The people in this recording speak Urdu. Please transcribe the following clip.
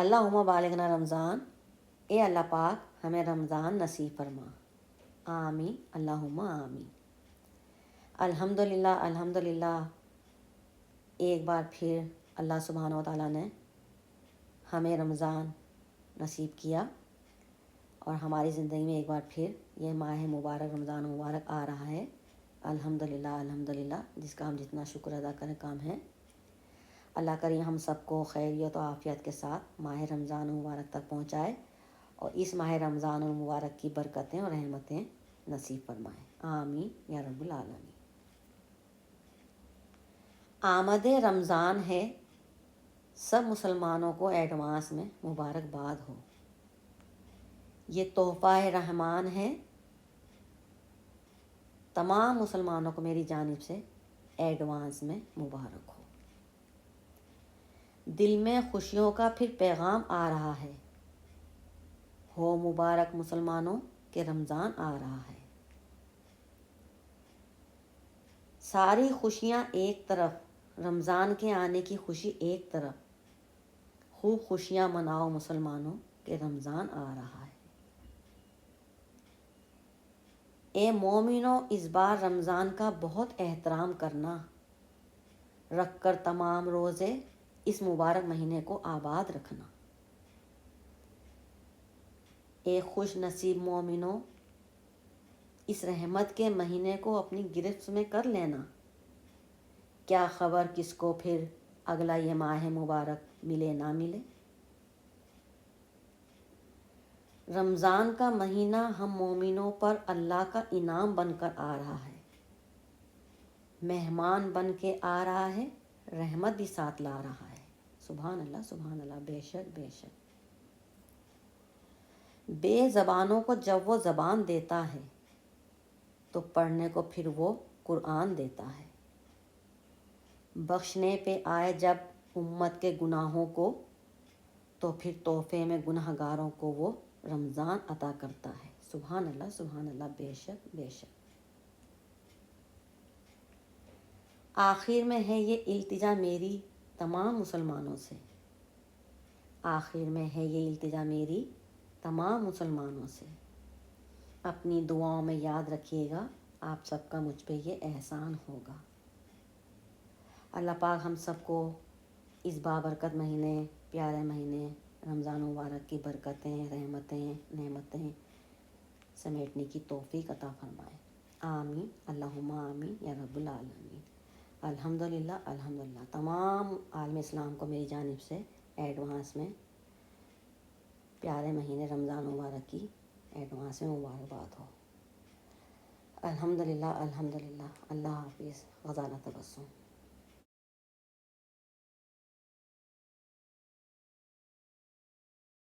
اللہم بالغنا رمضان، اے اللہ پاک ہمیں رمضان نصیب فرما، آمین اللہم آمین۔ الحمدللہ الحمدللہ، ایک بار پھر اللہ سبحانہ و تعالیٰ نے ہمیں رمضان نصیب کیا اور ہماری زندگی میں ایک بار پھر یہ ماہ مبارک رمضان مبارک آ رہا ہے۔ الحمدللہ الحمدللہ، جس کا ہم جتنا شکر ادا کریں کام ہے۔ اللہ کریم ہم سب کو خیریت و عافیت کے ساتھ ماہ رمضان مبارک تک پہنچائے اور اس ماہ رمضان المبارک کی برکتیں اور رحمتیں نصیب فرمائے، آمین یا رب العالمین۔ آمد رمضان ہے، سب مسلمانوں کو ایڈوانس میں مبارکباد ہو۔ یہ تحفہ رحمان ہے، تمام مسلمانوں کو میری جانب سے ایڈوانس میں مبارک ہو۔ دل میں خوشیوں کا پھر پیغام آ رہا ہے، ہو مبارک مسلمانوں کہ رمضان آ رہا ہے۔ ساری خوشیاں ایک طرف، رمضان کے آنے کی خوشی ایک طرف، خوب خوشیاں مناؤ مسلمانوں کہ رمضان آ رہا ہے۔ اے مومنو، اس بار رمضان کا بہت احترام کرنا، رکھ کر تمام روزے اس مبارک مہینے کو آباد رکھنا۔ اے خوش نصیب مومنو، اس رحمت کے مہینے کو اپنی گرفت میں کر لینا، کیا خبر کس کو پھر اگلا یہ ماہ مبارک ملے نہ ملے۔ رمضان کا مہینہ ہم مومنوں پر اللہ کا انعام بن کر آ رہا ہے، مہمان بن کے آ رہا ہے، رحمت بھی ساتھ لا رہا ہے۔ سبحان اللہ، بے شک بے شک۔ بے زبانوں کو جب وہ زبان دیتا ہے تو پڑھنے کو پھر وہ قرآن دیتا ہے۔ بخشنے پہ آئے جب امت کے گناہوں کو تو پھر تحفے میں گناہ گاروں کو وہ رمضان عطا کرتا ہے۔ سبحان اللہ، بے شک بے شک۔ آخر میں ہے یہ التجا میری تمام مسلمانوں سے، آخر میں ہے یہ التجا میری تمام مسلمانوں سے، اپنی دعاؤں میں یاد رکھیے گا آپ سب کا مجھ پہ یہ احسان ہوگا۔ اللہ پاک ہم سب کو اس بابرکت مہینے، پیارے مہینے رمضان مبارک کی برکتیں، رحمتیں، نعمتیں سمیٹنے کی توفیق عطا فرمائے، آمین اللہم آمین یا رب العالمین۔ الحمدللہ الحمدللہ، تمام عالم اسلام کو میری جانب سے ایڈوانس میں پیارے مہینے رمضان مبارک کی ایڈوانس میں مبارکباد ہو۔ الحمدللہ الحمدللہ، اللہ حافظ، غزالہ تبسم۔